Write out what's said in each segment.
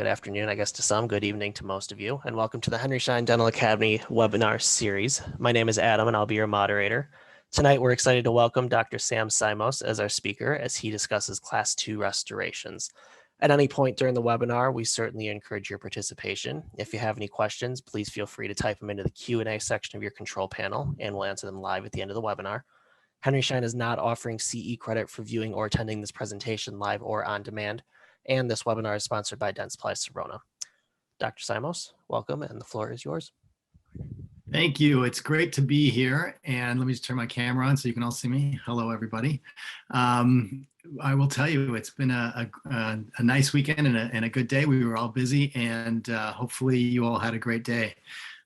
good afternoon, I guess to some, good evening to most of you, and welcome to the Henry Schein Dental Academy webinar series. My name is Adam and I'll be your moderator. Tonight we're excited to welcome Dr. Sam Simos as our speaker as he discusses Class 2 restorations. At any point during the webinar, we certainly encourage your participation. If you have any questions, please feel free to type them into the Q&A section of your control panel and we'll answer them live at the end of the webinar. Henry Schein is not offering CE credit for viewing or attending this presentation live or on demand. And this webinar is sponsored by Dentsply Sirona. Dr. Simos, welcome, and the floor is yours. Thank you. It's great to be here. And let me just turn my camera on so you can all see me. Hello, everybody. I will tell you, it's been a nice weekend and a good day. We were all busy, and hopefully you all had a great day.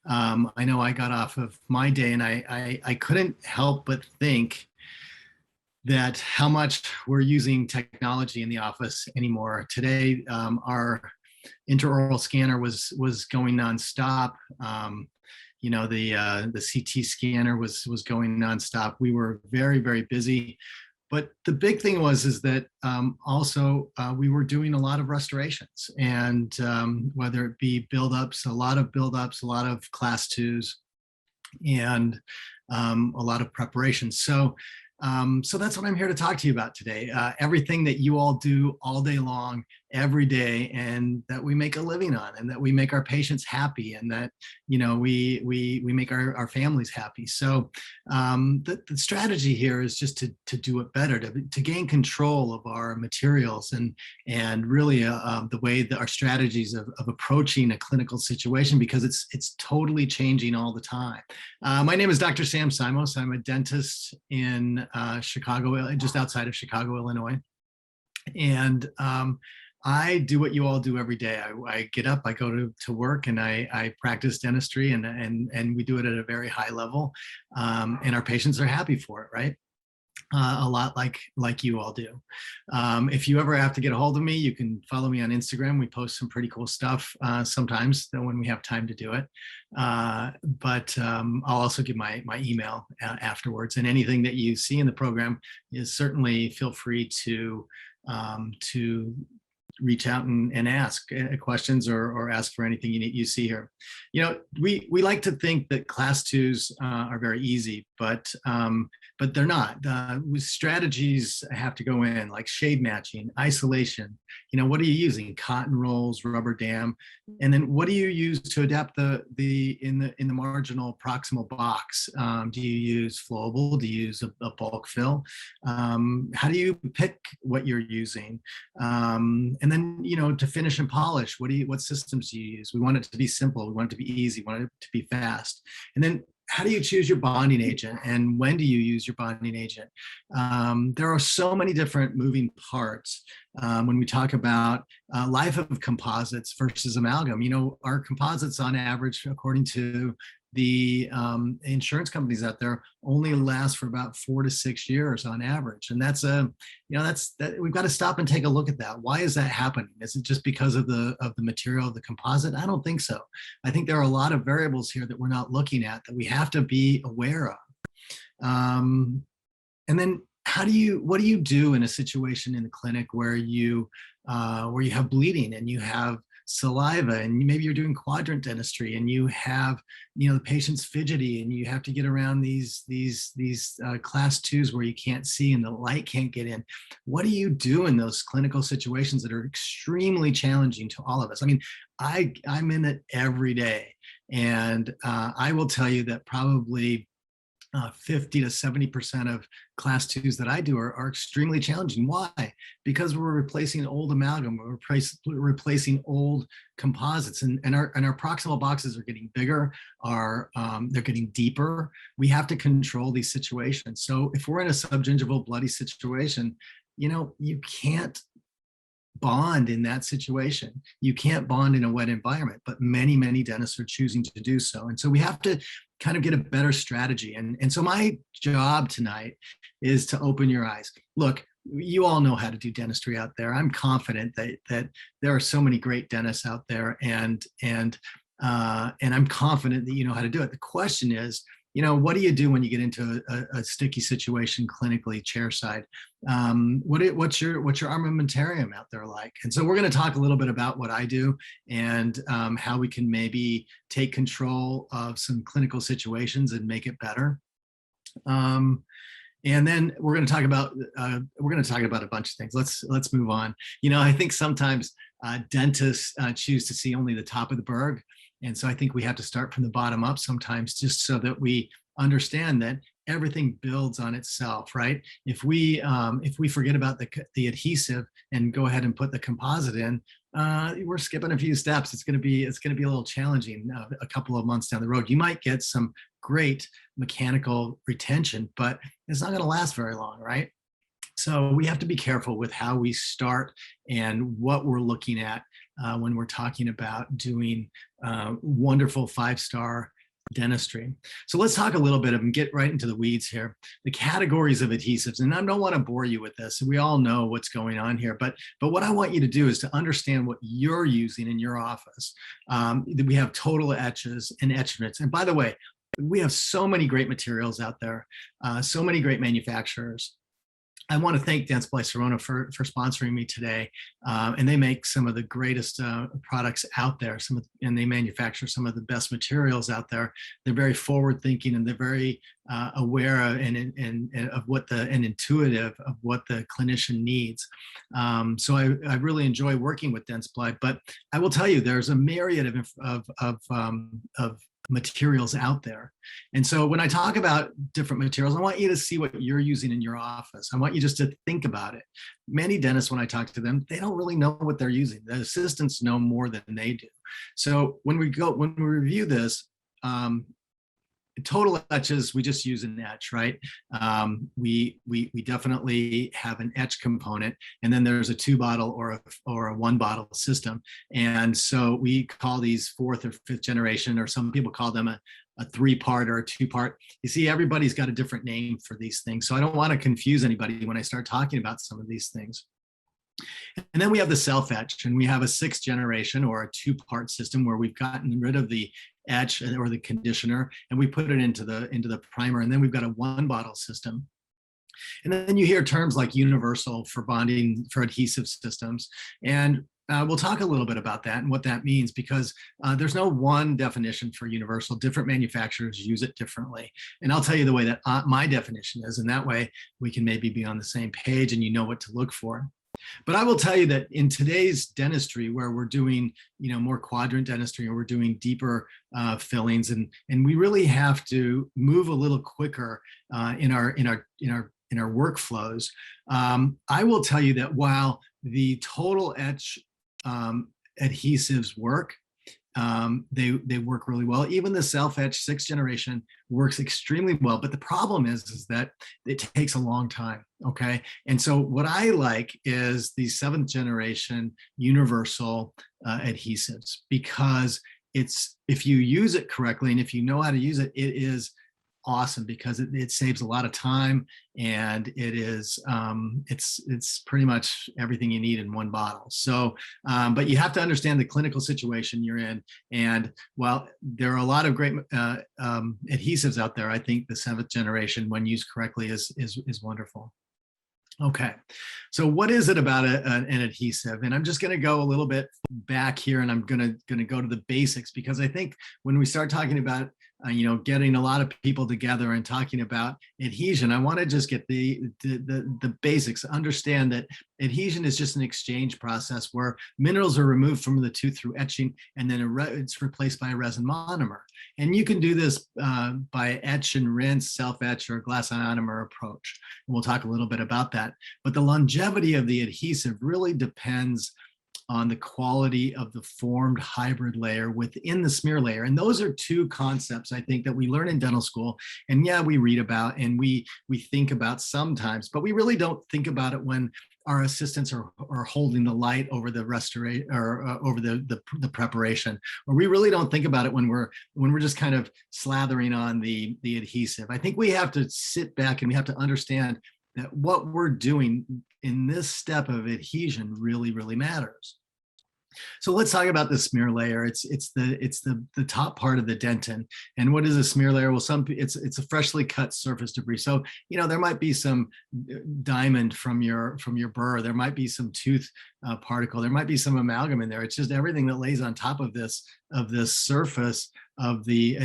I know I got off of my day, and I couldn't help but think that how much we're using technology in the office anymore. Today, our intraoral scanner was going nonstop. You know, the CT scanner was going nonstop. We were very, very busy. But the big thing is that also we were doing a lot of restorations, and whether it be buildups, a lot of buildups, a lot of class 2s, and a lot of preparation. So that's what I'm here to talk to you about today. Everything that you all do all day long, every day, and that we make a living on, and that we make our patients happy, and that, you know, we make our families happy. So the strategy here is just to do it better, to gain control of our materials, and really the way that our strategies of approaching a clinical situation, because it's totally changing all the time. My name is Dr. Sam Simos. I'm a dentist in Chicago, just outside of Chicago, Illinois. And I do what you all do every day. I get up, I go to work, and I practice dentistry, and we do it at a very high level. And our patients are happy for it, right? A lot like you all do. If you ever have to get a hold of me, you can follow me on Instagram. We post some pretty cool stuff sometimes when we have time to do it. But I'll also give my email afterwards. And anything that you see in the program is certainly feel free to reach out and ask questions or ask for anything you see here. You know, we like to think that class 2s are very easy, but they're not. Strategies have to go in, like shade matching, isolation. You know, what are you using? Cotton rolls, rubber dam, and then what do you use to adapt in the marginal proximal box? Do you use flowable? Do you use a bulk fill? How do you pick what you're using? And then, you know, to finish and polish, what systems do you use? We want it to be simple. We want it to be easy. We want it to be fast. And then how do you choose your bonding agent, and when do you use your bonding agent? There are so many different moving parts when we talk about life of composites versus amalgam. You know, our composites on average, according to the insurance companies out there, only last for about 4 to 6 years on average. And that's we've got to stop and take a look at that. Why is that happening? Is it just because of the material of the composite? I don't think so. I think there are a lot of variables here that we're not looking at that we have to be aware of. And then what do you do in a situation in the clinic where you have bleeding and you have saliva, and maybe you're doing quadrant dentistry, and you have, you know, the patient's fidgety, and you have to get around these class 2s where you can't see and the light can't get in. What do you do in those clinical situations that are extremely challenging to all of us? I mean, I'm in it every day, and I will tell you that probably 50 to 70% of class 2s that I do are extremely challenging. Why? Because we're replacing old amalgam, we're replacing old composites, and our proximal boxes are getting bigger, they're getting deeper. We have to control these situations. So if we're in a subgingival bloody situation, you know, you can't bond in that situation. You can't bond in a wet environment, but many dentists are choosing to do so. And so we have to kind of get a better strategy. And so my job tonight is to open your eyes. Look, you all know how to do dentistry out there. I'm confident that there are so many great dentists out there, and I'm confident that you know how to do it. The question is, what do you do when you get into a sticky situation clinically, chairside? What's your armamentarium out there like? And so we're going to talk a little bit about what I do and how we can maybe take control of some clinical situations and make it better. And then we're going to talk about a bunch of things. Let's move on. I think sometimes dentists choose to see only the top of the berg, and so I think we have to start from the bottom up sometimes, just so that we understand that everything builds on itself, right? If we forget about the adhesive and go ahead and put the composite in, we're skipping a few steps. It's going to be a little challenging a couple of months down the road. You might get some great mechanical retention, but it's not going to last very long, right? So we have to be careful with how we start and what we're looking at when we're talking about doing wonderful 5-star dentistry. So let's talk a little bit and get right into the weeds here. The categories of adhesives, and I don't want to bore you with this. We all know what's going on here, but what I want you to do is to understand what you're using in your office. We have total etches and etchments. And by the way, we have so many great materials out there, so many great manufacturers. I want to thank Dentsply Sirona for sponsoring me today. And they make some of the greatest products out there. And they manufacture some of the best materials out there. They're very forward thinking, and they're very aware of and intuitive of what the clinician needs. So I really enjoy working with Dentsply. But I will tell you, there's a myriad of materials out there. And so when I talk about different materials, I want you to see what you're using in your office. I want you just to think about it. Many dentists, when I talk to them, they don't really know what they're using. The assistants know more than they do. So when we review this, total etches, we just use an etch, right? We definitely have an etch component, and then there's a 2-bottle or a 1-bottle system. And so we call these 4th or 5th generation, or some people call them a 3-part or a 2-part. You see, everybody's got a different name for these things. So I don't want to confuse anybody when I start talking about some of these things. And then we have the Selfetch, and we have a 6th generation or a 2-part system where we've gotten rid of the etch or the conditioner, and we put it into the primer. And then we've got a 1-bottle system. And then you hear terms like universal for bonding for adhesive systems. And we'll talk a little bit about that and what that means, because there's no one definition for universal. Different manufacturers use it differently. And I'll tell you the way that my definition is, and that way we can maybe be on the same page and you know what to look for. But I will tell you that in today's dentistry, where we're doing, more quadrant dentistry, or we're doing deeper fillings, and we really have to move a little quicker in our workflows. I will tell you that while the total etch adhesives work, they work really well. Even the Selfetch 6th generation works extremely well. But the problem is that it takes a long time. Okay. And so what I like is the 7th generation universal adhesives, because if you use it correctly and if you know how to use it, it is awesome, because it saves a lot of time, and it is it's pretty much everything you need in one bottle. So but you have to understand the clinical situation you're in, and while there are a lot of great adhesives out there, I think the 7th generation, when used correctly, is wonderful. Okay, so what is it about an adhesive? And I'm just going to go a little bit back here, and I'm going to go to the basics, because I think when we start talking about getting a lot of people together and talking about adhesion, I want to just get the basics. Understand that adhesion is just an exchange process where minerals are removed from the tooth through etching, and then it's replaced by a resin monomer. And you can do this by etch and rinse, self-etch, or glass ionomer approach. And we'll talk a little bit about that. But the longevity of the adhesive really depends on the quality of the formed hybrid layer within the smear layer. And those are two concepts, I think, that we learn in dental school. And yeah, we read about and we think about sometimes, but we really don't think about it when our assistants are holding the light over the restoration or over the preparation, or we really don't think about it when we're just kind of slathering on the adhesive. I think we have to sit back and we have to understand that what we're doing in this step of adhesion really, really matters. So let's talk about the smear layer. It's the top part of the dentin. And what is a smear layer? Well, it's a freshly cut surface debris. So there might be some diamond from your burr. There might be some tooth particle. There might be some amalgam in there. It's just everything that lays on top of this surface of the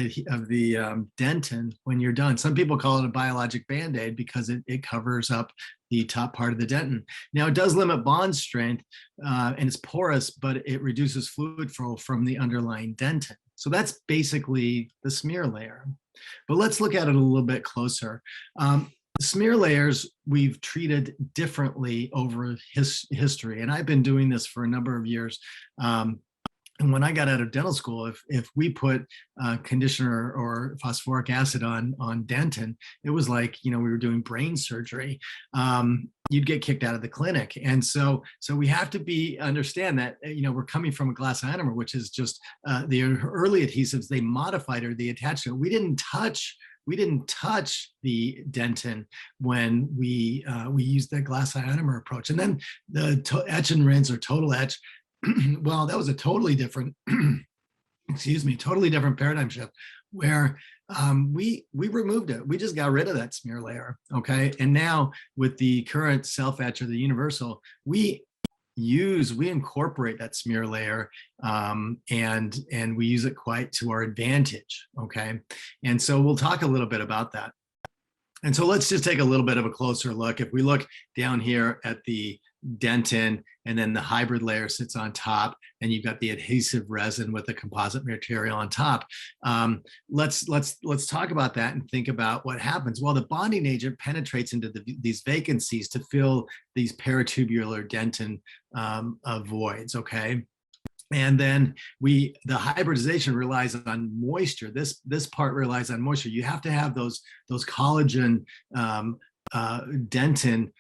dentin when you're done. Some people call it a biologic band-aid because it covers up the top part of the dentin. Now, it does limit bond strength and it's porous, but it reduces fluid flow from the underlying dentin. So that's basically the smear layer. But let's look at it a little bit closer. Smear layers we've treated differently over history, and I've been doing this for a number of years. And when I got out of dental school, if we put conditioner or phosphoric acid on dentin, it was like we were doing brain surgery. You'd get kicked out of the clinic, and so we have to understand that we're coming from a glass ionomer, which is just the early adhesives. They modified or they attached it. We didn't touch the dentin when we used the glass ionomer approach. And then the etch and rinse or total etch. Well, that was a totally different, totally different paradigm shift where we removed it. We just got rid of that smear layer, okay? And now with the current Selfetch or the universal, we incorporate that smear layer and we use it quite to our advantage, okay? And so we'll talk a little bit about that. And so let's just take a little bit of a closer look. If we look down here at the dentin, and then the hybrid layer sits on top, and you've got the adhesive resin with the composite material on top. Let's talk about that and think about what happens. Well, the bonding agent penetrates into these vacancies to fill these paratubular dentin voids, okay? And then the hybridization relies on moisture. This part relies on moisture. You have to have those collagen dentin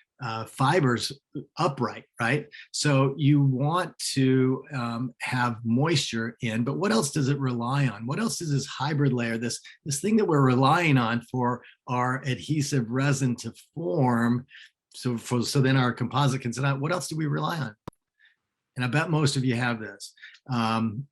fibers upright, right? So you want to have moisture in, but what else does it rely on? What else is this hybrid layer, this thing that we're relying on for our adhesive resin to form? So then our composite can sit out. What else do we rely on? And I bet most of you have this.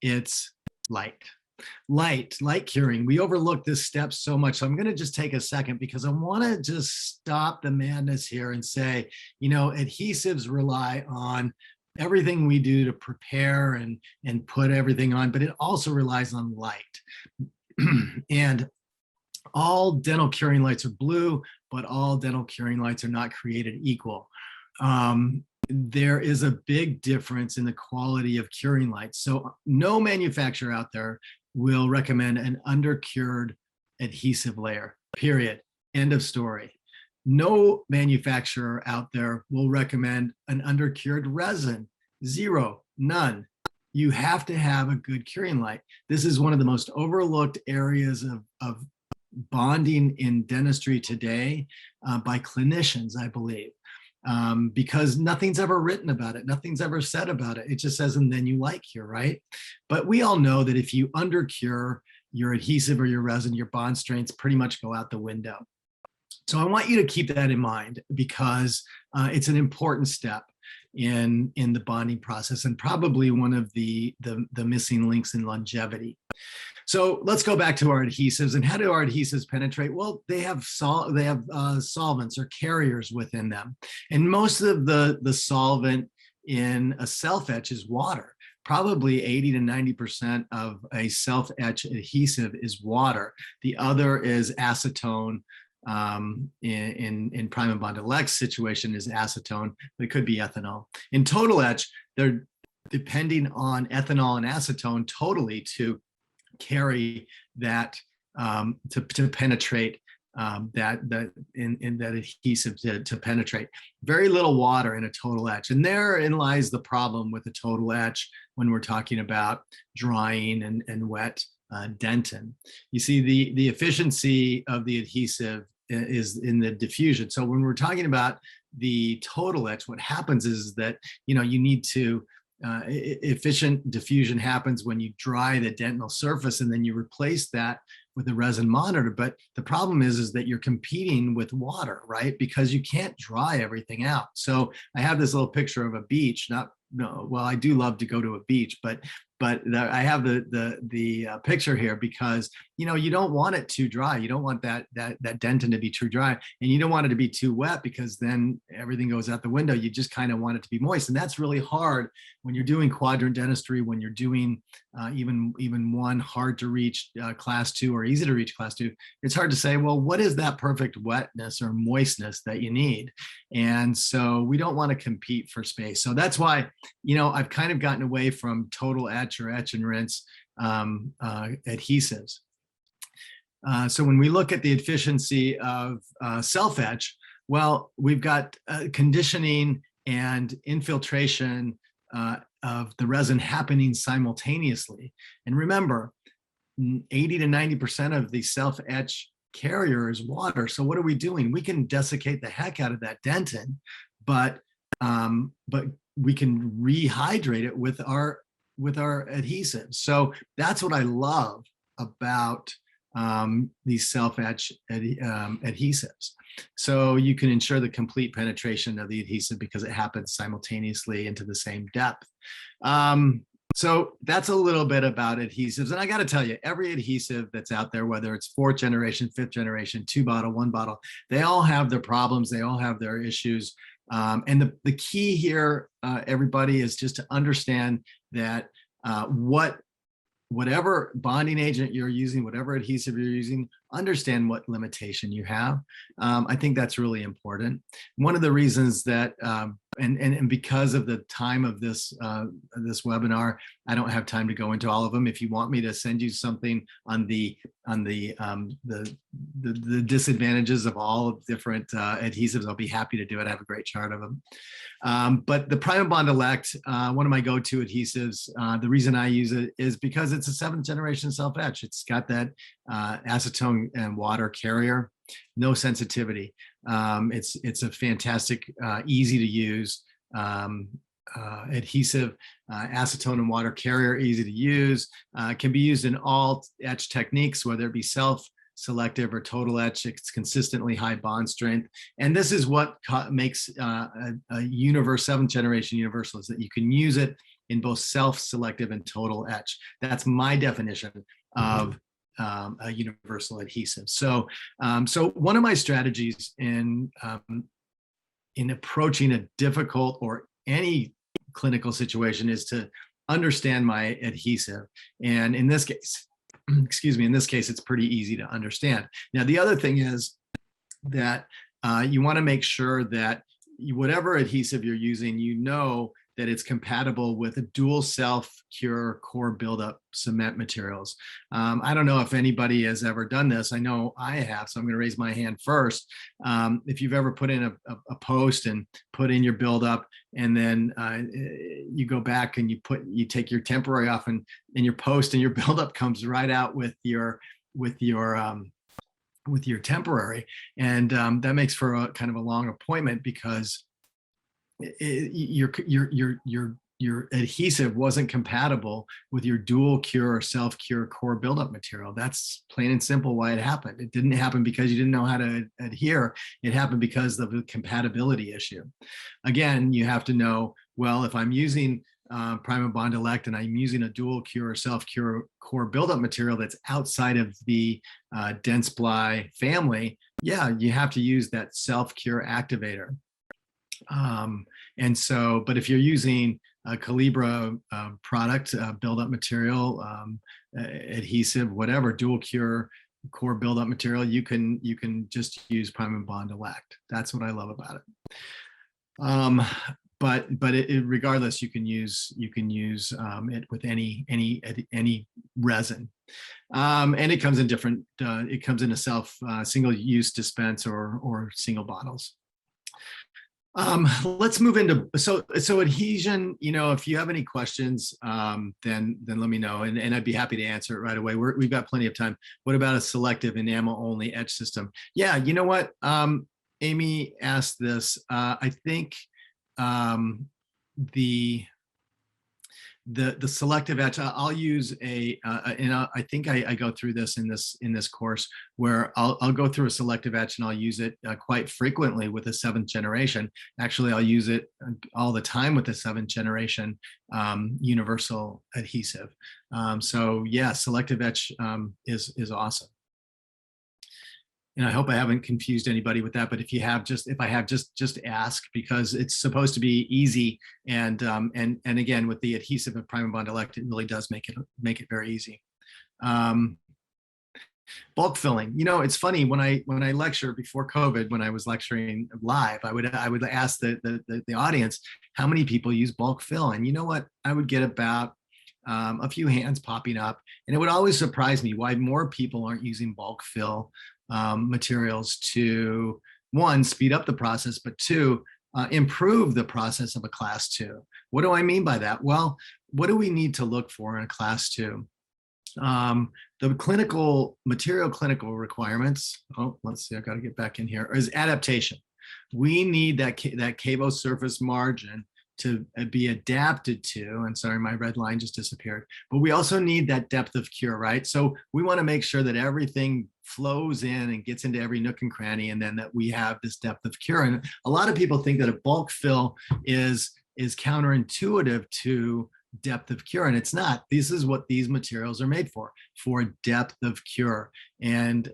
It's light curing. We overlook this step so much. So I'm going to just take a second because I want to just stop the madness here and say, adhesives rely on everything we do to prepare and put everything on, but it also relies on light. And all dental curing lights are blue, but all dental curing lights are not created equal. There is a big difference in the quality of curing lights. So no manufacturer out there will recommend an undercured adhesive layer, period. End of story. No manufacturer out there will recommend an undercured resin. Zero, none. You have to have a good curing light. This is one of the most overlooked areas of bonding in dentistry today by clinicians, I believe. Because nothing's ever written about it. Nothing's ever said about it. It just says, and then you light cure, right? But we all know that if you undercure your adhesive or your resin, your bond strengths pretty much go out the window. So I want you to keep that in mind because it's an important step in the bonding process and probably one of the missing links in longevity. So let's go back to our adhesives. And how do our adhesives penetrate? Well, they have solvents or carriers within them. And most of the solvent in a self-etch is water. Probably 80 to 90% of a self-etch adhesive is water. The other is acetone. In prime and bonded Lex situation is acetone, but it could be ethanol. In total etch, they're depending on ethanol and acetone totally to carry that to penetrate that adhesive to penetrate. Very little water in a total etch, and therein lies the problem with the total etch when we're talking about drying and wet dentin. You see, the efficiency of the adhesive is in the diffusion. So when we're talking about the total etch, what happens is that you need to efficient diffusion happens when you dry the dental surface and then you replace that with a resin monitor. But the problem is that you're competing with water, right? Because you can't dry everything out. So I have this little picture of a beach, not no, well, I do love to go to a beach, but I have the picture here because you don't want it too dry. You don't want that dentin to be too dry, and you don't want it to be too wet because then everything goes out the window. You just kind of want it to be moist, and that's really hard when you're doing quadrant dentistry. When you're doing even one hard to reach class 2 or easy to reach class 2, it's hard to say, well, what is that perfect wetness or moistness that you need? And so we don't want to compete for space. So that's why I've kind of gotten away from total etch or etch and rinse adhesives. So when we look at the efficiency of Selfetch, well, we've got conditioning and infiltration of the resin happening simultaneously. And remember, 80 to 90% of the self-etch carrier is water. So what are we doing? We can desiccate the heck out of that dentin, but we can rehydrate it with our adhesives. So that's what I love about these self-etch adhesives. So you can ensure the complete penetration of the adhesive because it happens simultaneously into the same depth. So that's a little bit about adhesives. And I got to tell you, every adhesive that's out there, whether it's 4th generation, 5th generation, 2 bottle, 1 bottle, they all have their problems. They all have their issues. And the key here, everybody, is just to understand that whatever bonding agent you're using, whatever adhesive you're using, understand what limitation you have. I think that's really important. One of the reasons that, and because of the time of this webinar, I don't have time to go into all of them. If you want me to send you something on the disadvantages of all different adhesives, I'll be happy to do it. I have a great chart of them. But the Prime and Bond Elect, one of my go-to adhesives, the reason I use it is because it's a 7th generation self-etch. It's got that acetone and water carrier, no sensitivity. It's a fantastic, easy to use adhesive, acetone and water carrier, easy to use, can be used in all etch techniques, whether it be selective or total etch. It's consistently high bond strength. And this is what makes a 7th generation universal, is that you can use it in both selective and total etch. That's my definition of a universal adhesive. So one of my strategies in approaching a difficult or any clinical situation is to understand my adhesive. And in this case, in this case, it's pretty easy to understand. Now, the other thing is that you want to make sure that whatever adhesive you're using, that it's compatible with a dual self-cure core buildup cement materials. I don't know if anybody has ever done this. I know I have, so I'm going to raise my hand first. If you've ever put in a post and put in your buildup, and then you go back and you take your temporary off, and your post and your buildup comes right out with your temporary, and that makes for a kind of a long appointment because your adhesive wasn't compatible with your dual cure or self-cure core buildup material. That's plain and simple why it happened. It didn't happen because you didn't know how to adhere. It happened because of the compatibility issue. Again, you have to know, well, if I'm using Prime and Bond Elect and I'm using a dual cure or self-cure core buildup material that's outside of the dense ply family, yeah, you have to use that self-cure activator. And so, but if you're using a Calibra product, buildup material, adhesive, whatever, dual cure core buildup material, you can just use Prime and Bond Elect. That's what I love about it. But regardless, you can use it with any resin, and it comes in different. It comes in a single-use dispense or single bottles. Let's move into so adhesion. If you have any questions, then let me know, and I'd be happy to answer it right away. We've got plenty of time. What about a selective enamel only etch system? Yeah, you know what? Amy asked this. I think The selective etch, I'll use I think I go through this in this course, where I'll go through a selective etch and I'll use it quite frequently with the 7th generation. Actually, I'll use it all the time with the 7th generation universal adhesive. So yeah, selective etch is awesome. And I hope I haven't confused anybody with that, but if I have, just ask, because it's supposed to be easy. And again, with the adhesive of prime and bond elect, it really does make it very easy. Bulk filling. It's funny, when I lecture before COVID, when I was lecturing live, I would ask the audience how many people use bulk fill, and you know what? I would get about a few hands popping up, and it would always surprise me why more people aren't using bulk fill materials to, one, speed up the process, but two, improve the process of a class 2. What do I mean by that? Well, what do we need to look for in a class 2? The clinical requirements, let's see, I got to get back in here, is adaptation. We need that cavo surface margin to be adapted to, and sorry, my red line just disappeared, but we also need that depth of cure, right? So we want to make sure that everything flows in and gets into every nook and cranny, and then that we have this depth of cure. And a lot of people think that a bulk fill is counterintuitive to depth of cure, and it's not. This is what these materials are made for depth of cure. And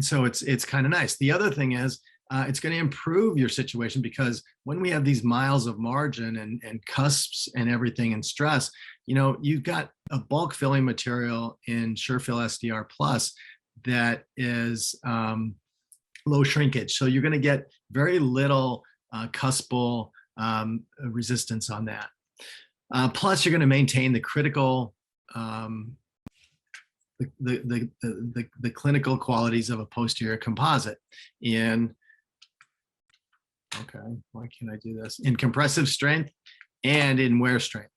so it's kind of nice. The other thing is, it's going to improve your situation, because when we have these miles of margin and cusps and everything and stress, you've got a bulk filling material in SureFill SDR Plus that is low shrinkage. So you're going to get very little cuspal resistance on that. Plus, you're going to maintain the critical the clinical qualities of a posterior composite why can't I do this? In compressive strength and in wear strength.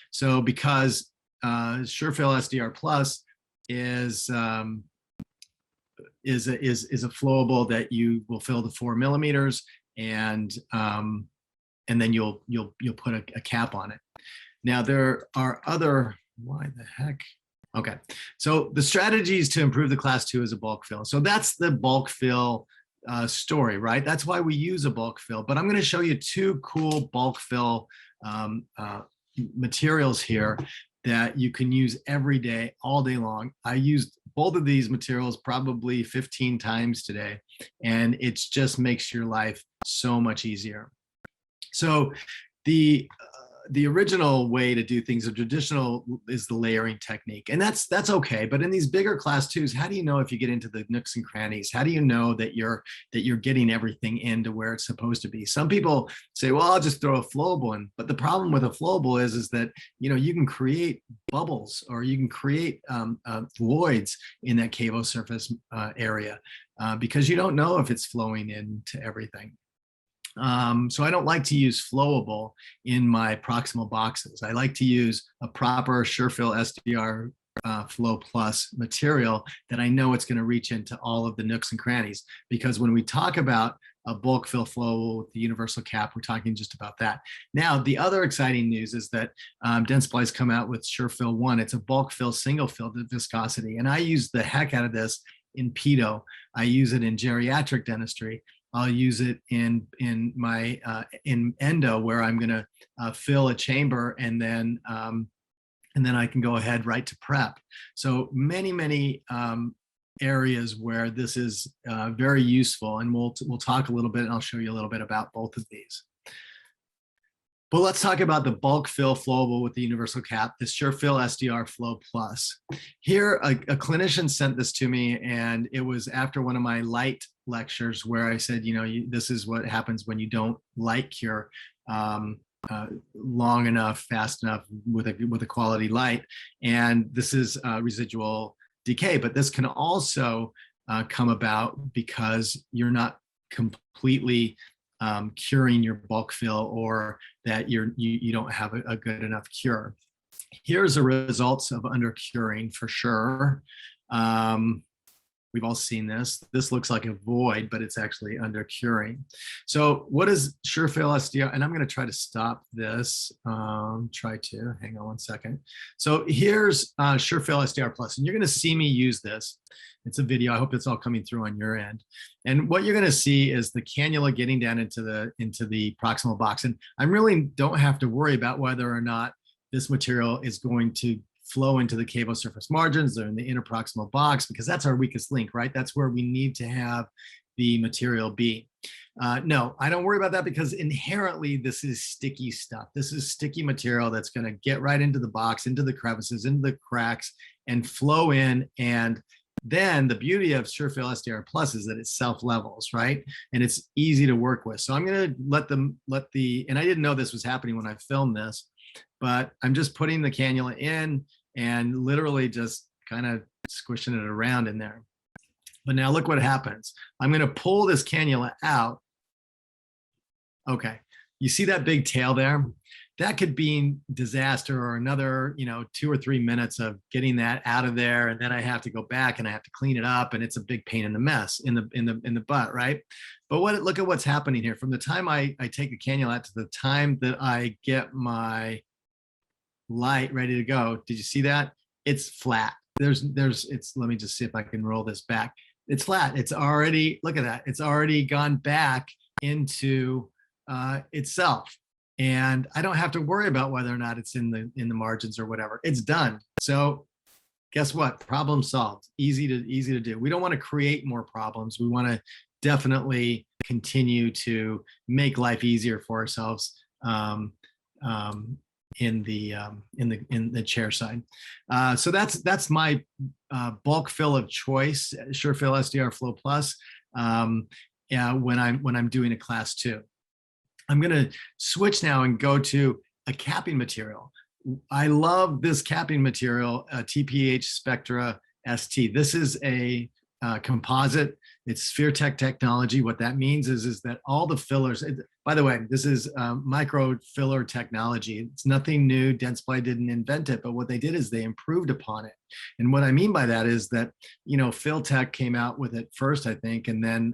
So because SureFill SDR Plus is a flowable that you will fill to 4 millimeters, and then you'll put a cap on it. Now there are other, why the heck? Okay, so the strategies to improve the class 2 is a bulk fill. So that's the bulk fill story, right? That's why we use a bulk fill. But I'm going to show you 2 cool bulk fill materials here that you can use every day, all day long. I used both of these materials probably 15 times today, and it just makes your life so much easier. So the original way to do things, the traditional, is the layering technique, and that's okay. But in these bigger class 2s, how do you know if you get into the nooks and crannies? How do you know that you're getting everything into where it's supposed to be? Some people say, well, I'll just throw a flowable in, but the problem with a flowable is that you can create bubbles, or you can create voids in that cavo surface area because you don't know if it's flowing into everything. So I don't like to use flowable in my proximal boxes. I like to use a proper SureFill SDR Flow Plus material that I know it's going to reach into all of the nooks and crannies. Because when we talk about a bulk fill flow with the universal cap, we're talking just about that. Now, the other exciting news is that Dentsply's come out with SureFill 1. It's a bulk fill, single fill viscosity. And I use the heck out of this in pedo. I use it in geriatric dentistry. I'll use it in my in endo, where I'm going to fill a chamber, and then I can go ahead right to prep. So many areas where this is very useful, and we'll talk a little bit, and I'll show you a little bit about both of these. But let's talk about the bulk fill flowable with the universal cap, the SureFill SDR Flow Plus. Here, a clinician sent this to me, and it was after one of my light lectures where I said, this is what happens when you don't light cure long enough, fast enough with a quality light. And this is residual decay, but this can also come about because you're not completely curing your bulk fill, or that you don't have a good enough cure. Here's the results of under curing for sure. We've all seen this. This looks like a void, but it's actually under curing. So what is SureFill SDR? And I'm going to try to stop this. Hang on one second. So here's SureFill SDR Plus, and you're going to see me use this. It's a video. I hope it's all coming through on your end. And what you're going to see is the cannula getting down into the proximal box. And I really don't have to worry about whether or not this material is going to flow into the cable surface margins or in the interproximal box, because that's our weakest link, right? That's where we need to have the material be. No, I don't worry about that, because inherently this is sticky stuff. This is sticky material that's going to get right into the box, into the crevices, into the cracks, and flow in. And then the beauty of SureFill SDR Plus is that it self-levels, right? And it's easy to work with. So I'm going to let and I didn't know this was happening when I filmed this, but I'm just putting the cannula in and literally just kind of squishing it around in there. But now look what happens. I'm going to pull this cannula out. Okay, you see that big tail there? That could be disaster, or another, 2 or 3 minutes of getting that out of there, and then I have to go back and I have to clean it up, and it's a big pain in the mess in the butt, right? But look at what's happening here. From the time I take the cannula out to the time that I get my light ready to go, did you see that? It's flat. Let me just see if I can roll this back. It's flat. It's already, look at that. It's already gone back into itself. And I don't have to worry about whether or not it's in the margins or whatever. It's done. So guess what? Problem solved. Easy to do. We don't want to create more problems. We want to definitely continue to make life easier for ourselves in the chair side. So that's my bulk fill of choice, SureFill SDR Flow Plus, when I'm doing a class 2. I'm going to switch now and go to a capping material. I love this capping material, TPH Spectra ST. This is a composite. It's SphereTech technology. What that means is that all the fillers, by the way, this is micro filler technology. It's nothing new. Dentsply didn't invent it, but what they did is they improved upon it. And what I mean by that is that, Filtech came out with it first, I think, and then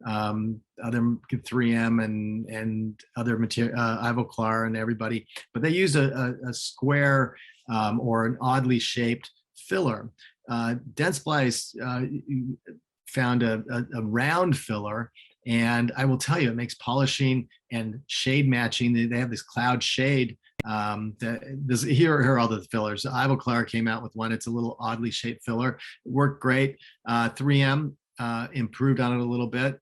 other 3M and other material, Ivoclar and everybody, but they use a square or an oddly shaped filler. Dentsply found a round filler, and I will tell you, it makes polishing and shade matching. They have this cloud shade. Here are all the fillers. Ivoclar came out with one. It's a little oddly shaped filler. It worked great. 3M improved on it a little bit.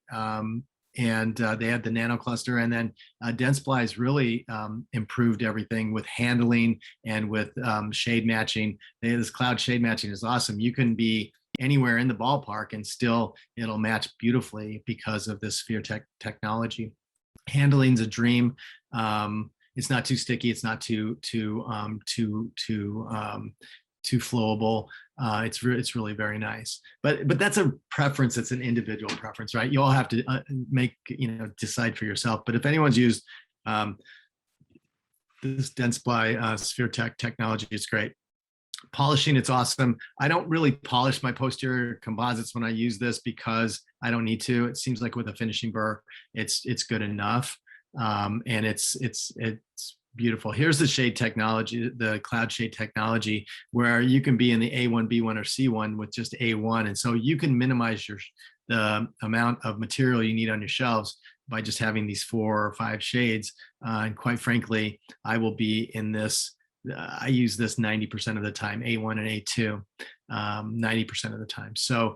And they had the nano cluster, and then Dentsply's really improved everything with handling and with shade matching. This cloud shade matching is awesome. You can be anywhere in the ballpark and still it'll match beautifully because of this SphereTech technology. Handling's a dream. It's not too sticky. It's not too flowable. It's really very nice. But that's a preference. It's an individual preference, right? You all have to decide for yourself. But if anyone's used this Dentsply SphereTech technology, it's great. Polishing, it's awesome. I don't really polish my posterior composites when I use this because I don't need to. It seems like with a finishing burr, it's good enough. And it's beautiful. Here's the shade technology, the cloud shade technology, where you can be in the A1, B1, or C1 with just A1. And so you can minimize the amount of material you need on your shelves by just having these 4 or 5 shades. And quite frankly, I will be in this, I use this 90% of the time, A1 and A2, 90% of the time. So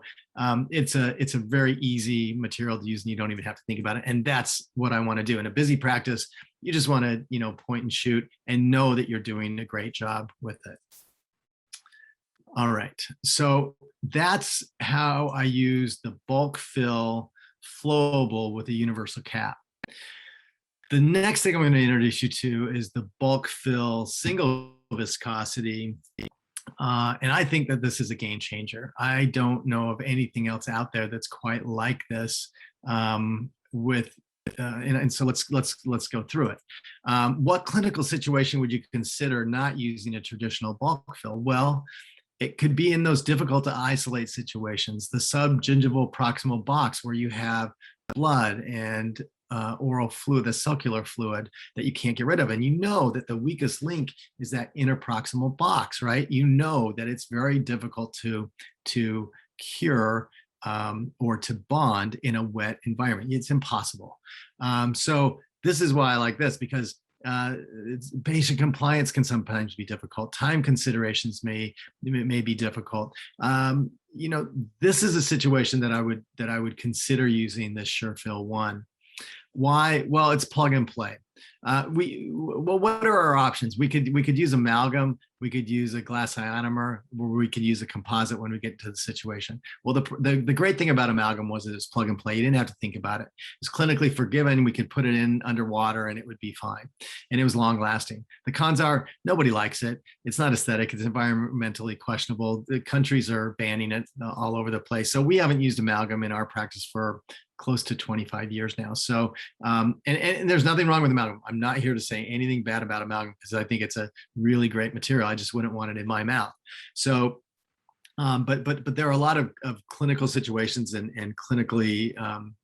it's a very easy material to use, and you don't even have to think about it. And that's what I want to do in a busy practice. You just want to, point and shoot and know that you're doing a great job with it. All right, so that's how I use the bulk fill flowable with a universal cap. The next thing I'm going to introduce you to is the bulk fill single viscosity. And I think that this is a game changer. I don't know of anything else out there that's quite like this. And so let's go through it. What clinical situation would you consider not using a traditional bulk fill? Well, it could be in those difficult to isolate situations, the subgingival proximal box where you have blood and oral fluid, the circular fluid that you can't get rid of. And you know that the weakest link is that interproximal box, right? You know that it's very difficult to cure or to bond in a wet environment. It's impossible. So this is why I like this, because patient compliance can sometimes be difficult. Time considerations may be difficult. This is a situation that I would consider using this SureFill 1. Why? Well, it's plug and play. What are our options? We could use amalgam. We could use a glass ionomer, or we could use a composite when we get to the situation. Well, the great thing about amalgam was it was plug and play. You didn't have to think about it. It was clinically forgiven. We could put it in underwater and it would be fine. And it was long lasting. The cons are nobody likes it. It's not aesthetic. It's environmentally questionable. The countries are banning it all over the place. So we haven't used amalgam in our practice for close to 25 years now. So, and there's nothing wrong with amalgam. I'm not here to say anything bad about amalgam because I think it's a really great material. I just wouldn't want it in my mouth. So, but there are a lot of clinical situations and clinically,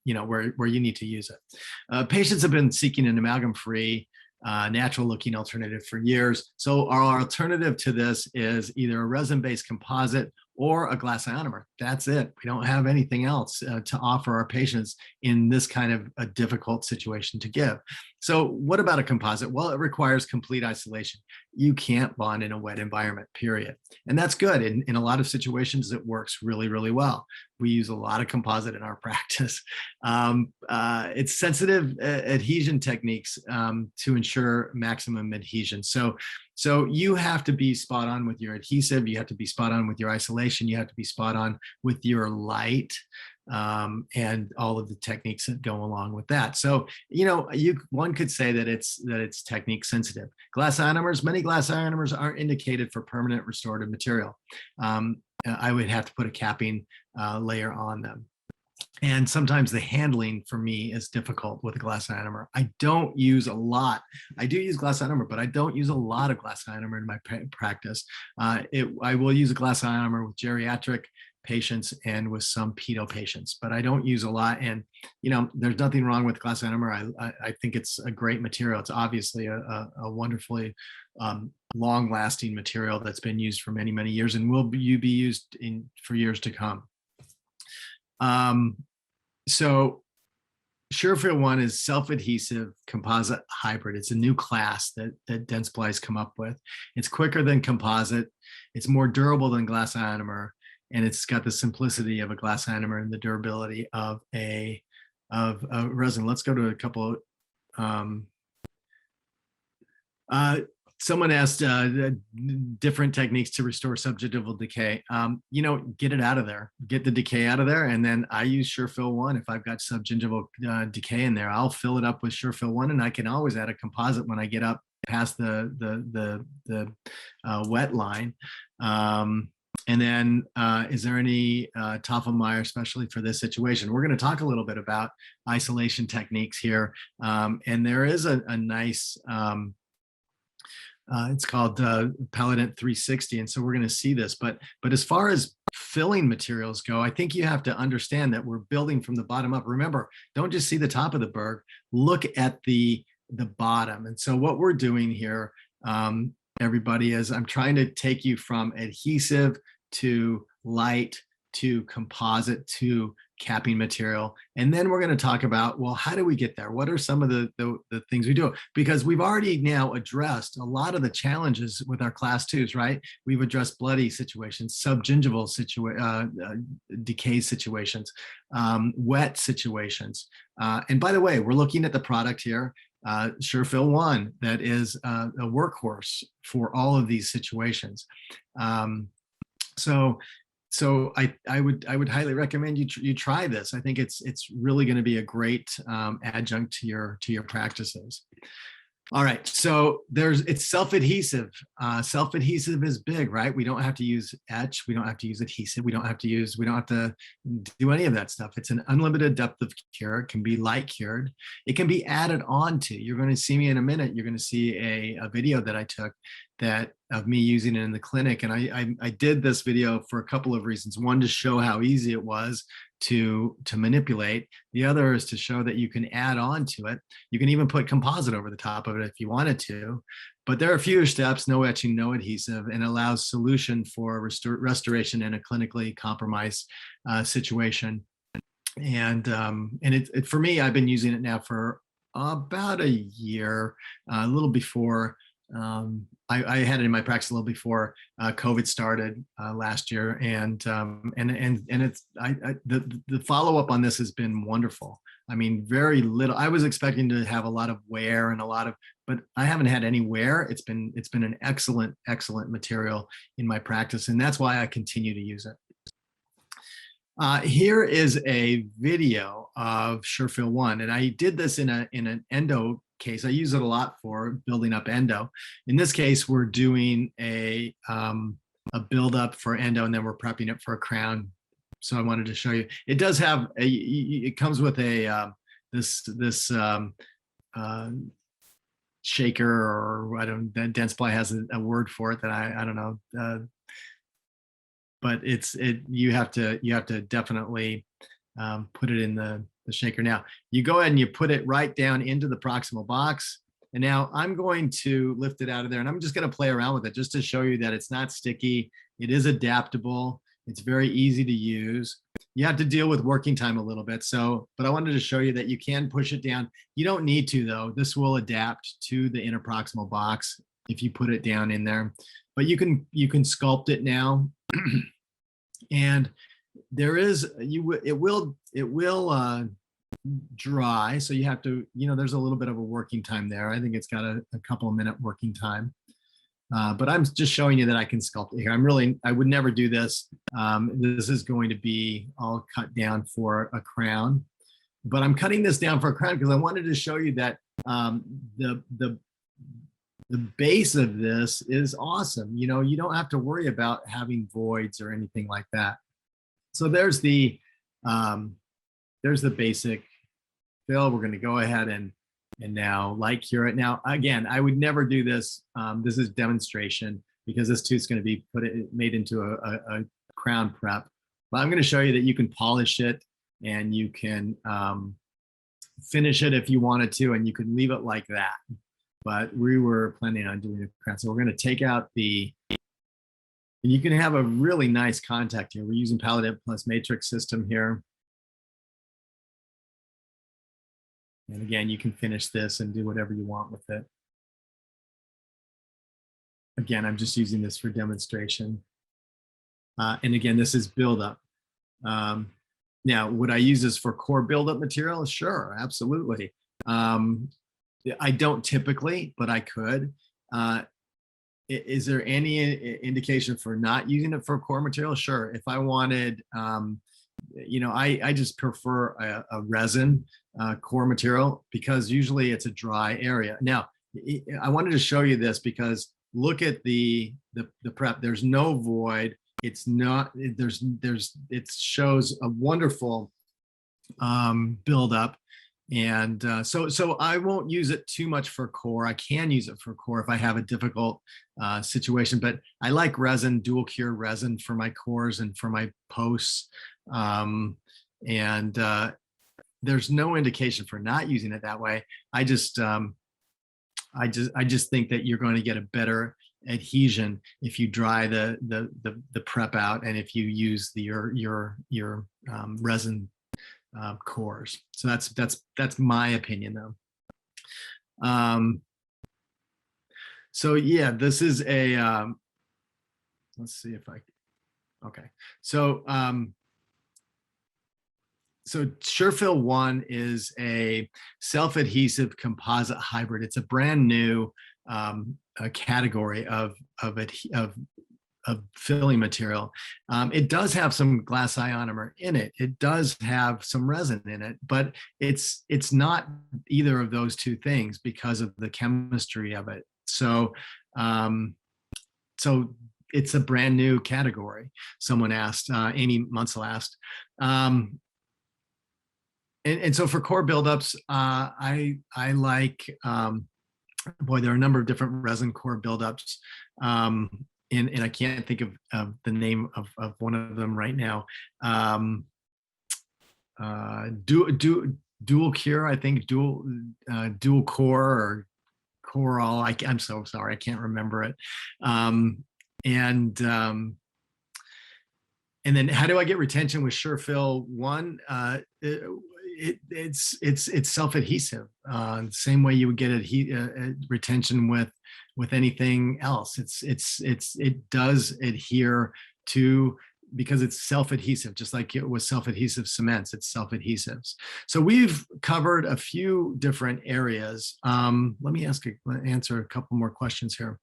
where you need to use it. Patients have been seeking an amalgam-free, natural-looking alternative for years. So our alternative to this is either a resin-based composite or a glass ionomer. That's it. We don't have anything else to offer our patients in this kind of a difficult situation to give. So what about a composite? Well, it requires complete isolation. You can't bond in a wet environment, period. And that's good. In a lot of situations, it works really, really well. We use a lot of composite in our practice. It's sensitive adhesion techniques to ensure maximum adhesion. So you have to be spot on with your adhesive. You have to be spot on with your isolation. You have to be spot on with your light and all of the techniques that go along with that. So, one could say that it's technique sensitive. Glass ionomers, many glass ionomers aren't indicated for permanent restorative material. I would have to put a capping layer on them. And sometimes the handling for me is difficult with a glass ionomer. I don't use a lot. I do use glass ionomer, but I don't use a lot of glass ionomer in my practice. I will use a glass ionomer with geriatric patients and with some pedo patients, but I don't use a lot. And, there's nothing wrong with glass ionomer. I think it's a great material. It's obviously a wonderfully long-lasting material that's been used for many, many years and will be used for years to come. So SureFill 1 is self-adhesive composite hybrid. It's a new class that Dentsply's come up with. It's quicker than composite. It's more durable than glass ionomer, and it's got the simplicity of a glass ionomer and the durability of a resin. Let's go to a couple. Someone asked different techniques to restore subgingival decay. Get it out of there, get the decay out of there. And then I use SureFill 1. If I've got subgingival decay in there, I'll fill it up with SureFill 1, and I can always add a composite when I get up past the wet line. And then is there any Toffelmeyer, especially for this situation? We're going to talk a little bit about isolation techniques here. And there is a nice, it's called Paladin 360. And so we're going to see this. But as far as filling materials go, I think you have to understand that we're building from the bottom up. Remember, don't just see the top of the berg, look at the bottom. And so what we're doing here, everybody, is I'm trying to take you from adhesive to light to composite to capping material. And then we're going to talk about, well, how do we get there? What are some of the things we do? Because we've already now addressed a lot of the challenges with our class 2s, right? We've addressed bloody situations, subgingival decay situations, wet situations. And by the way, we're looking at the product here, SureFill 1, that is a workhorse for all of these situations. So I would highly recommend you try this. I think it's really going to be a great adjunct to your practices. All right, so it's self-adhesive. Self-adhesive is big, right? We don't have to use etch, we don't have to use adhesive, we don't have to do any of that stuff. It's an unlimited depth of cure. It can be light cured. It can be added on to. You're going to see me in a minute. You're going to see a video that I took of me using it in the clinic. And I did this video for a couple of reasons. One, to show how easy it was to manipulate. The other is to show that you can add on to it. You can even put composite over the top of it if you wanted to, but there are fewer steps, no etching, no adhesive, and allows solution for restoration in a clinically compromised situation. And for me, I've been using it now for about a year, a little before. I had it in my practice a little before COVID started last year, and it's the follow up on this has been wonderful. I mean, very little. I was expecting to have a lot of wear and but I haven't had any wear. It's been an excellent material in my practice, and that's why I continue to use it. Here is a video of SureFill 1, and I did this in an endo case. I use it a lot for building up endo. In this case, we're doing a build-up for endo, and then we're prepping it for a crown. So I wanted to show you. It does have it comes with a this shaker, or I don't. Dentsply has a word for it that I don't know. But you have to definitely put it in the shaker. Now you go ahead and you put it right down into the proximal box. And now I'm going to lift it out of there, and I'm just going to play around with it just to show you that it's not sticky. It is adaptable. It's very easy to use. You have to deal with working time a little bit. But I wanted to show you that you can push it down. You don't need to, though. This will adapt to the interproximal box if you put it down in there. But you can sculpt it now. And there is it will dry, so you have to, there's a little bit of a working time there. I think it's got a couple of minute working time, but I'm just showing you that I can sculpt it here. I would never do this. This is going to be all cut down for a crown, but I'm cutting this down for a crown because I wanted to show you that the base of this is awesome. You don't have to worry about having voids or anything like that. So there's the basic fill. We're going to go ahead and now light cure it. Now, again, I would never do this. This is demonstration because this tooth's going to be made into a crown prep. But I'm going to show you that you can polish it and you can finish it if you wanted to, and you can leave it like that. But we were planning on doing a crown. So we're going to take out and you can have a really nice contact here. We're using Paladin plus matrix system here. And again, you can finish this and do whatever you want with it. Again, I'm just using this for demonstration. And again, this is buildup. Now, would I use this for core buildup material? Sure, absolutely. I don't typically, but I could. Is there any indication for not using it for core material? Sure. If I wanted, I just prefer a resin core material because usually it's a dry area. Now, I wanted to show you this because look at the prep. There's no void. It's not. It shows a wonderful buildup. And so I won't use it too much for core. I can use it for core if I have a difficult situation, but I like resin, dual cure resin for my cores and for my posts. There's no indication for not using it that way. I just think that you're going to get a better adhesion if you dry the prep out and if you use your resin cores. So that's my opinion though. So yeah, this is a let's see if okay. So SureFill 1 is a self-adhesive composite hybrid. It's a brand new category of filling material. It does have some glass ionomer in it. It does have some resin in it, but it's not either of those two things because of the chemistry of it. So so it's a brand new category. Someone asked, Amy Munsell asked. And so for core buildups, I like, boy, there are a number of different resin core buildups. And I can't think of the name of one of them right now. Dual cure, I think, dual core or core all. I'm so sorry, I can't remember it. And then how do I get retention with SureFill 1? It's self-adhesive. Same way you would get retention with anything else. It does adhere to, because it's self-adhesive, just like it was self-adhesive cements, it's self-adhesives. So we've covered a few different areas. Let me answer a couple more questions here.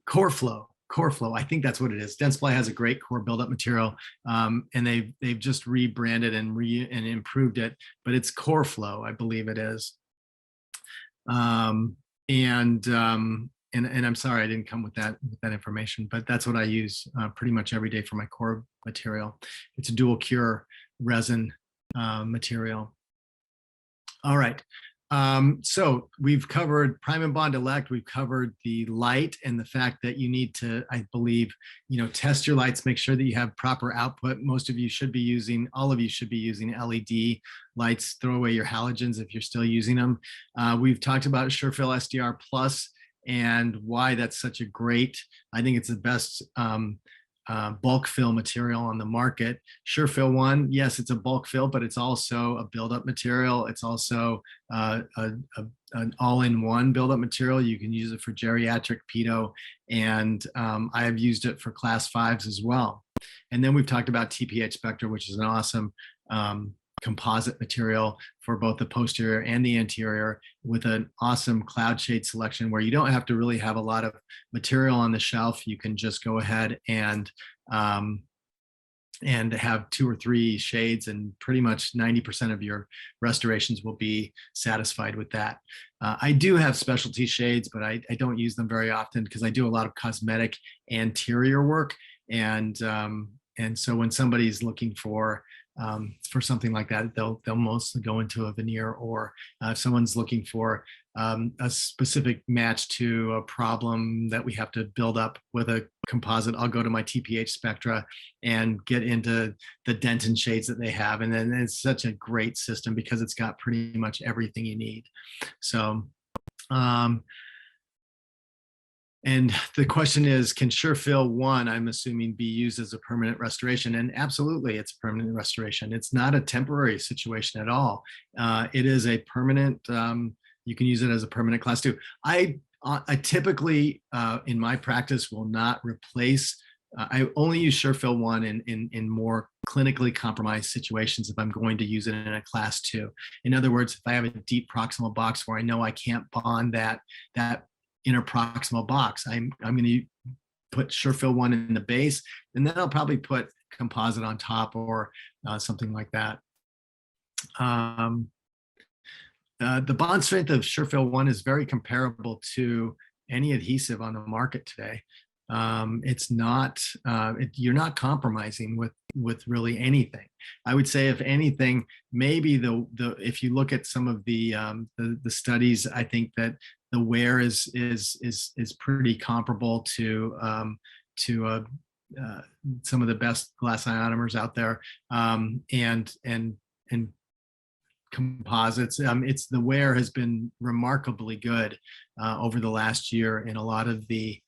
Core flow, I think that's what it is. Dentsply has a great core buildup material, and they've just rebranded and improved it, but it's core flow, I believe it is. And I'm sorry I didn't come with that information, but that's what I use pretty much every day for my core material. It's a dual cure resin material. All right. So we've covered prime and bond elect. We've covered the light and the fact that you need to, I believe, test your lights, make sure that you have proper output. Most of you should be using, all of you should be using LED lights. Throw away your halogens if you're still using them. We've talked about SureFill SDR Plus and why that's such a great, I think it's the best bulk fill material on the market. SureFill 1, yes, it's a bulk fill, but it's also a buildup material. It's also an all-in-one buildup material. You can use it for geriatric pedo, and I have used it for class 5s as well. And then we've talked about TPH Spectra, which is an awesome composite material for both the posterior and the anterior, with an awesome cloud shade selection where you don't have to really have a lot of material on the shelf. You can just go ahead and have 2 or 3 shades, and pretty much 90% of your restorations will be satisfied with that. I do have specialty shades, but I don't use them very often because I do a lot of cosmetic anterior work. And so when somebody's looking for something like that, they'll mostly go into a veneer, or if someone's looking for a specific match to a problem that we have to build up with a composite, I'll go to my TPH Spectra and get into the Denton shades that they have. And then it's such a great system because it's got pretty much everything you need. So, and the question is, can SureFill 1, I'm assuming, be used as a permanent restoration? And absolutely, it's a permanent restoration. It's not a temporary situation at all. It is a permanent, you can use it as a permanent class 2. I typically, in my practice, will not replace, I only use SureFill 1 in more clinically compromised situations if I'm going to use it in a class 2. In other words, if I have a deep proximal box where I know I can't bond that interproximal box, I'm going to put SureFill 1 in the base, and then I'll probably put composite on top, or something like that. The bond strength of SureFill 1 is very comparable to any adhesive on the market today. It's not, you're not compromising with really anything. I would say, if anything, maybe if you look at some of the studies, I think that the wear is pretty comparable to some of the best glass ionomers out there, and composites. The wear has been remarkably good over the last year in a lot of the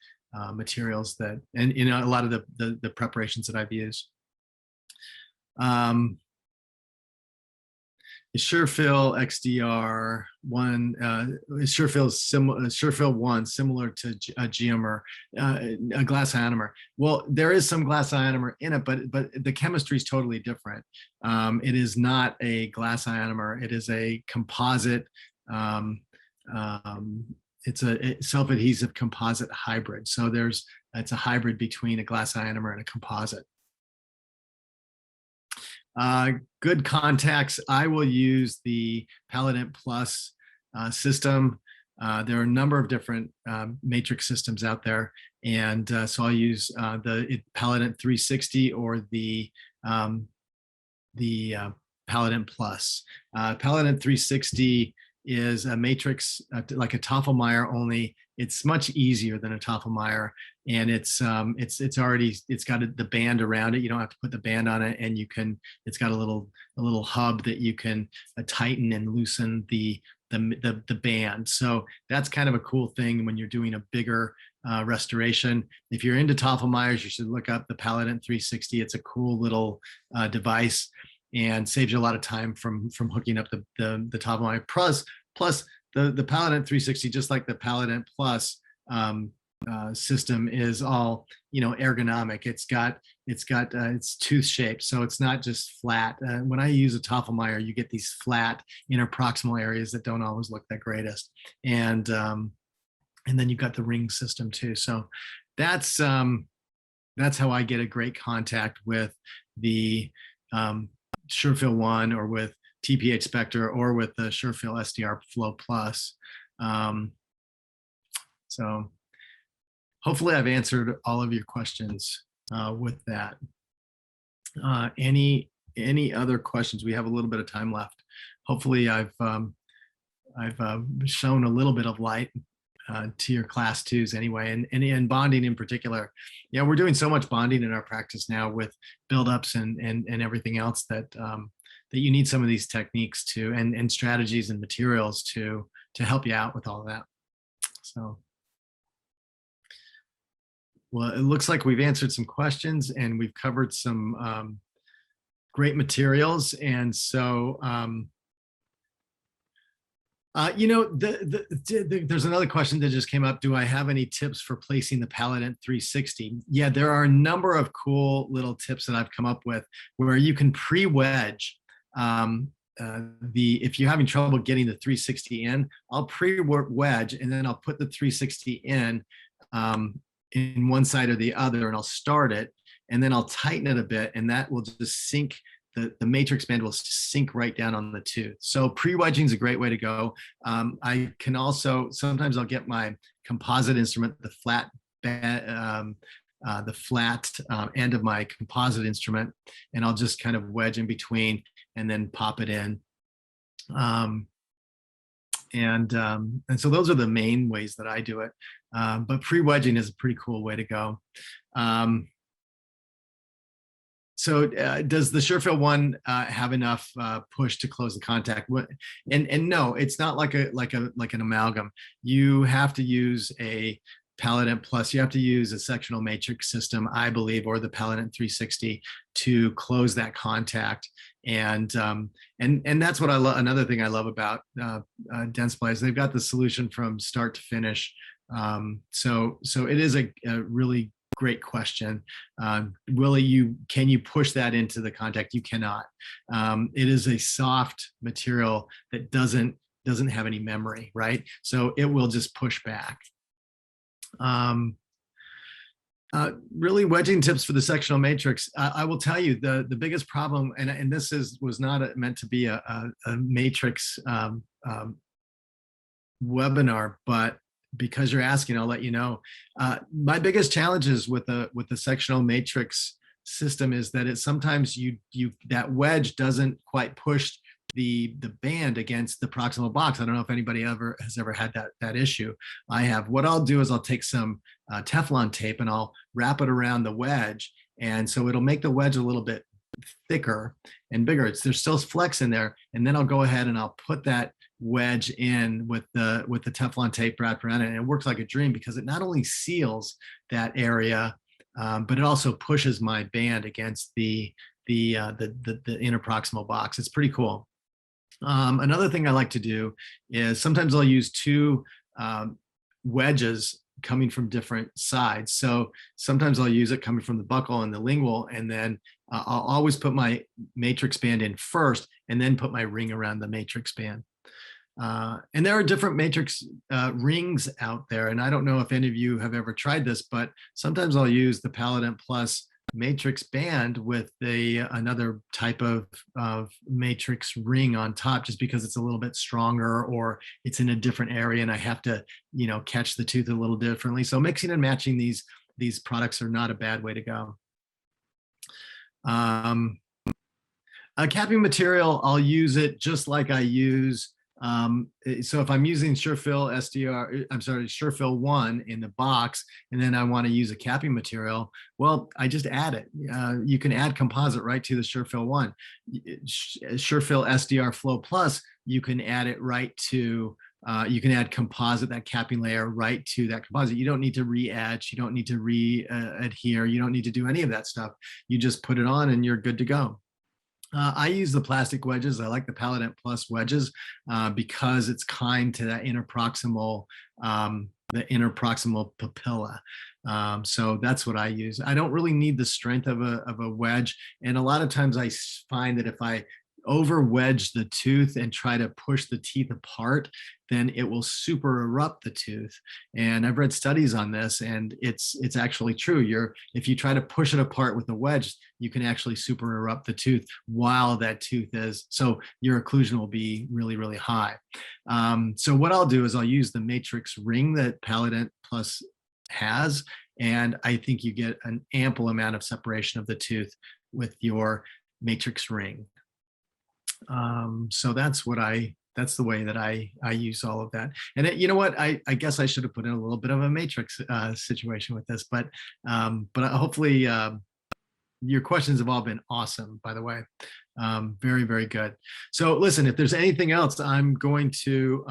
materials that, and a lot of the preparations that I've used. Is SureFill XDR 1, is SureFill 1 similar to a geomer, a glass ionomer? Well, there is some glass ionomer in it, but the chemistry is totally different. It is not a glass ionomer. It is a composite it's a self-adhesive composite hybrid. So it's a hybrid between a glass ionomer and a composite. Good contacts. I will use the Paladin Plus system. There are a number of different matrix systems out there, and so I'll use the Paladin 360 or the Paladin Plus. Paladin 360 is a matrix like a Tafelmayer, only it's much easier than a Tafelmayer, and it's got the band around it. You don't have to put the band on it, and it's got a little hub that you can tighten and loosen the band. So that's kind of a cool thing when you're doing a bigger restoration. If you're into Tafelmayers, you should look up the Paladin 360. It's a cool little device and saves you a lot of time from hooking up the Tafelmayer. Plus the Paladin 360, just like the Paladin Plus system, is all ergonomic. It's tooth shaped, so it's not just flat. When I use a Tafelmayer, you get these flat interproximal areas that don't always look the greatest, and then you've got the ring system too. So that's how I get a great contact with the SureFill 1 or with TPH Spectre or with the SureFill SDR Flow Plus. So hopefully I've answered all of your questions with that. Any other questions? We have a little bit of time left. Hopefully I've shown a little bit of light to your class twos anyway, and bonding in particular. Yeah, we're doing so much bonding in our practice now with buildups and everything else that that you need some of these techniques to and strategies and materials to help you out with all of that. So, well, it looks like we've answered some questions and we've covered some great materials. And so, there's another question that just came up. Do I have any tips for placing the Paladin 360? Yeah, there are a number of cool little tips that I've come up with where you can pre-wedge if you're having trouble getting the 360 in, I'll pre-wedge and then I'll put the 360 in one side or the other, and I'll start it, and then I'll tighten it a bit, and that will just sink. The matrix band will sink right down on the tooth. So pre-wedging is a great way to go. I can also, sometimes I'll get my composite instrument, the flat end of my composite instrument, and I'll just kind of wedge in between and then pop it in. And so those are the main ways that I do it. But pre-wedging is a pretty cool way to go. So does the SureFill 1 have enough push to close the contact? And no, it's not like an amalgam. You have to use a Paladin Plus. You have to use a sectional matrix system, I believe, or the Paladin 360 to close that contact. And that's what I love. Another thing I love about Dentsply is they've got the solution from start to finish. So it is a really great question. Willie, can you push that into the contact? You cannot. It is a soft material that doesn't have any memory, right? So it will just push back. Really, wedging tips for the sectional matrix. I will tell you the biggest problem, and this was not meant to be a matrix webinar, but because you're asking, I'll let you know. My biggest challenges with the sectional matrix system is that sometimes that wedge doesn't quite push the band against the proximal box. I don't know if anybody has ever had that issue. I have. What I'll do is I'll take some Teflon tape and I'll wrap it around the wedge, and so it'll make the wedge a little bit thicker and bigger. There's still flex in there, and then I'll go ahead and I'll put that wedge in with the Teflon tape wrapped around it, and it works like a dream because it not only seals that area, but it also pushes my band against the interproximal box. It's pretty cool. Another thing I like to do is sometimes I'll use two wedges coming from different sides. So sometimes I'll use it coming from the buccal and the lingual, and then I'll always put my matrix band in first and then put my ring around the matrix band. And there are different matrix rings out there. And I don't know if any of you have ever tried this, but sometimes I'll use the Paladin Plus matrix band with another type of matrix ring on top, just because it's a little bit stronger or it's in a different area and I have to, catch the tooth a little differently. So mixing and matching these products are not a bad way to go. A capping material, I'll use it just like I use. So if I'm using SureFill SureFill 1 in the box, and then I want to use a capping material, well, I just add it. You can add composite right to the SureFill 1. SureFill SDR Flow Plus, you can add it right to, you can add composite, that capping layer, right to that composite. You don't need to re-etch, you don't need to re-adhere, you don't need to do any of that stuff. You just put it on and you're good to go. I use the plastic wedges. I like the Paladin Plus wedges because it's kind to that interproximal, the interproximal papilla. So that's what I use. I don't really need the strength of a wedge. And a lot of times I find that if I over wedge the tooth and try to push the teeth apart, then it will super erupt the tooth. And I've read studies on this, and it's actually true. If you try to push it apart with a wedge, you can actually super erupt the tooth while that tooth is, so your occlusion will be really, really high. So what I'll do is I'll use the matrix ring that Paladin Plus has, and I think you get an ample amount of separation of the tooth with your matrix ring. So that's the way that I use all of that. And you know what, I guess I should have put in a little bit of a matrix situation with this, but hopefully your questions have all been awesome, by the way. Very, very good. So listen, if there's anything else, I'm going to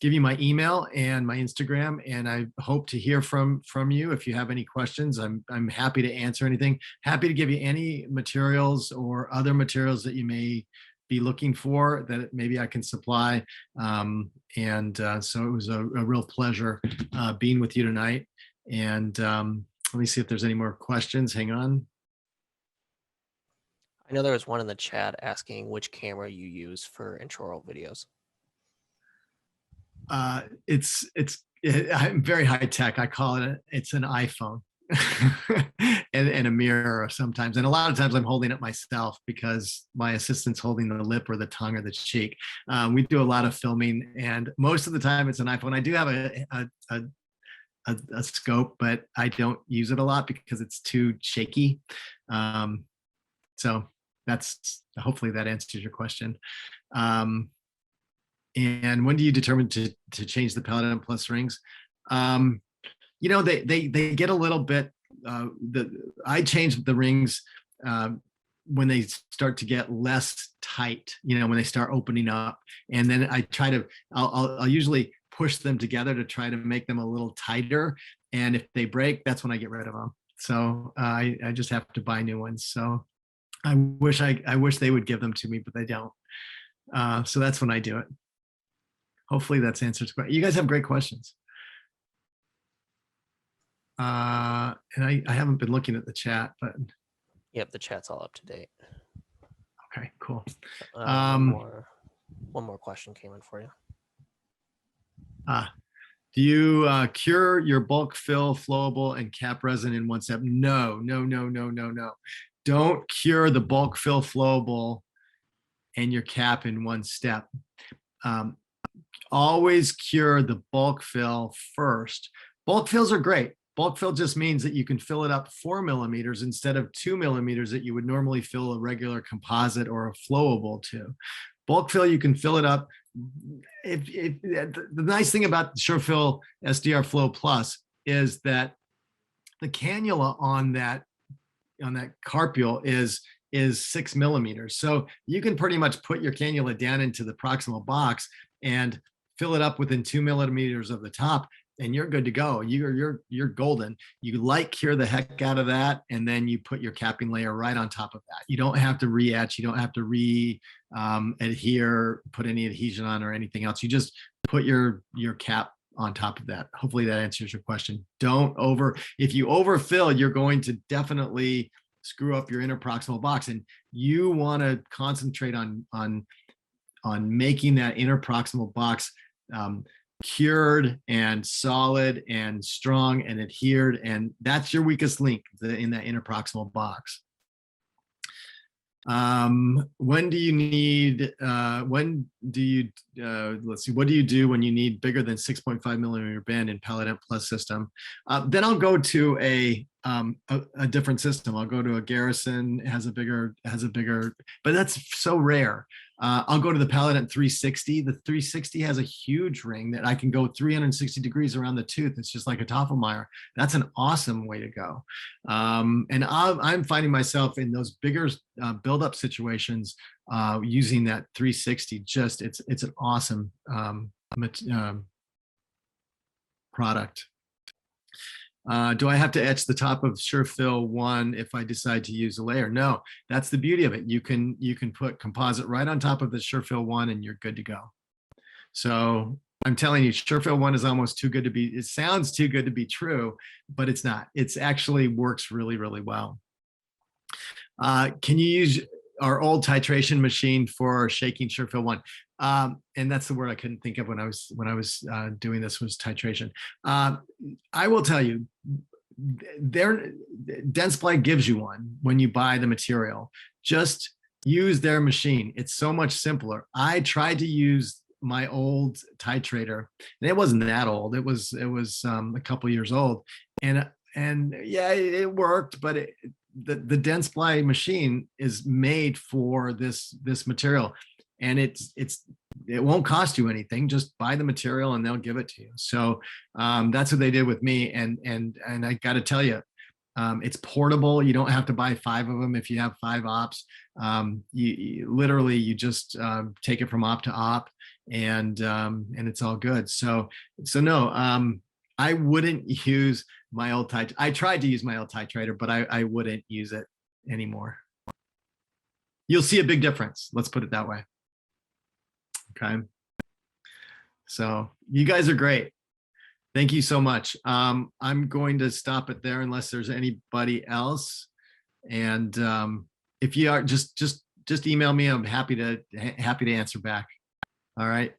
give you my email and my Instagram, and I hope to hear from you. If you have any questions, I'm happy to answer anything. Happy to give you any materials or other materials that you may be looking for that maybe I can supply. So it was a real pleasure being with you tonight. And let me see if there's any more questions. Hang on. I know there was one in the chat asking which camera you use for intraoral videos. I'm very high tech. I call it's an iPhone. and a mirror sometimes, and a lot of times I'm holding it myself because my assistant's holding the lip or the tongue or the cheek. We do a lot of filming, and most of the time it's an iPhone. I do have a scope, but I don't use it a lot because it's too shaky. So that's, hopefully that answers your question. And when do you determine to change the Paladin Plus rings? They get a little bit, I change the rings when they start to get less tight, when they start opening up. And then I try to, I'll usually push them together to try to make them a little tighter. And if they break, that's when I get rid of them. So I just have to buy new ones. So I wish they would give them to me, but they don't. So that's when I do it. Hopefully that's answers. You guys have great questions. And I haven't been looking at the chat, but Yep, the chat's all up to date. Okay, cool. One more question came in for you. Do you cure your bulk fill, flowable, and cap resin in one step? No. Don't cure the bulk fill, flowable, and your cap in one step. Always cure the bulk fill first. Bulk fills are great. Bulk fill just means that you can fill it up 4 millimeters instead of 2 millimeters that you would normally fill a regular composite or a flowable to. Bulk fill, you can fill it up. The nice thing about the SureFill SDR Flow Plus is that the cannula on that carpule is 6 millimeters. So you can pretty much put your cannula down into the proximal box and fill it up within 2 millimeters of the top, and you're good to go. You're golden. You light cure the heck out of that, and then you put your capping layer right on top of that. You don't have to re-etch. You don't have to adhere, put any adhesion on or anything else. You just put your cap on top of that. Hopefully that answers your question. If you overfill, you're going to definitely screw up your interproximal box, and you want to concentrate on making that interproximal box cured and solid and strong and adhered, and that's your weakest link in that interproximal box. When do you need, let's see, what do you do when you need bigger than 6.5 millimeter bend in Paladin Plus system? Then I'll go to a different system. I'll go to a Garrison, has a bigger, but that's so rare. I'll go to the Paladin 360. The 360 has a huge ring that I can go 360 degrees around the tooth. It's just like a Tafelmeyer. That's an awesome way to go. And I'm finding myself in those bigger build-up situations using that 360. Just it's an awesome product. Do I have to etch the top of SureFill 1 if I decide to use a layer? No, that's the beauty of it. You can put composite right on top of the SureFill 1 and you're good to go. So I'm telling you, SureFill 1 is almost too good to be, it sounds too good to be true, but it's not. It's actually works really, really well. Can you use our old titration machine for shaking SureFill 1? And that's the word I couldn't think of when I was doing this, was titration. I will tell you, Dentsply gives you one when you buy the material. Just use their machine. It's so much simpler. I tried to use my old titrator, and it wasn't that old. It was a couple years old, and yeah, it worked, but the Dentsply machine is made for this material, and it won't cost you anything. Just buy the material and they'll give it to you. So that's what they did with me, and I got to tell you, it's portable. You don't have to buy 5 of them if you have 5 ops. You literally, you just take it from op to op, and it's all good. So no, I wouldn't use my old I tried to use my old titrator, but I wouldn't use it anymore. You'll see a big difference. Let's put it that way. Okay. So you guys are great. Thank you so much. I'm going to stop it there unless there's anybody else. And if you are, just email me. I'm happy to answer back. All right.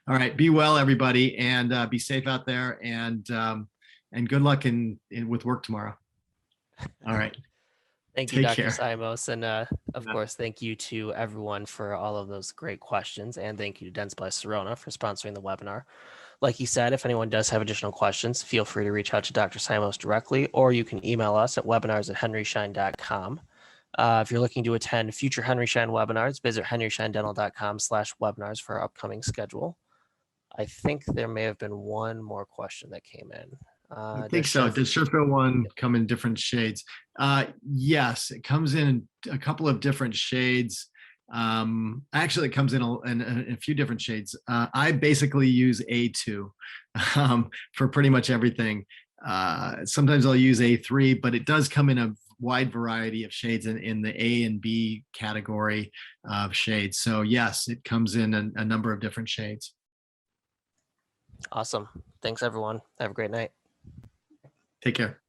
All right. Be well, everybody, and be safe out there. And good luck with work tomorrow. All right. Thank you, Dr. Simos. And of course, thank you to everyone for all of those great questions. And thank you to Dentsply Sirona for sponsoring the webinar. Like he said, if anyone does have additional questions, feel free to reach out to Dr. Simos directly, or you can email us at webinars@henryschein.com. If you're looking to attend future Henry Schein webinars, visit henryscheindental.com/webinars for our upcoming schedule. I think there may have been one more question that came in. I think so. Does SureFill 1 come in different shades? Yes, it comes in a couple of different shades. Actually, it comes in a few different shades. I basically use A2 for pretty much everything. Sometimes I'll use A3, but it does come in a wide variety of shades in the A and B category of shades. So yes, it comes in a number of different shades. Awesome. Thanks, everyone. Have a great night. Take care.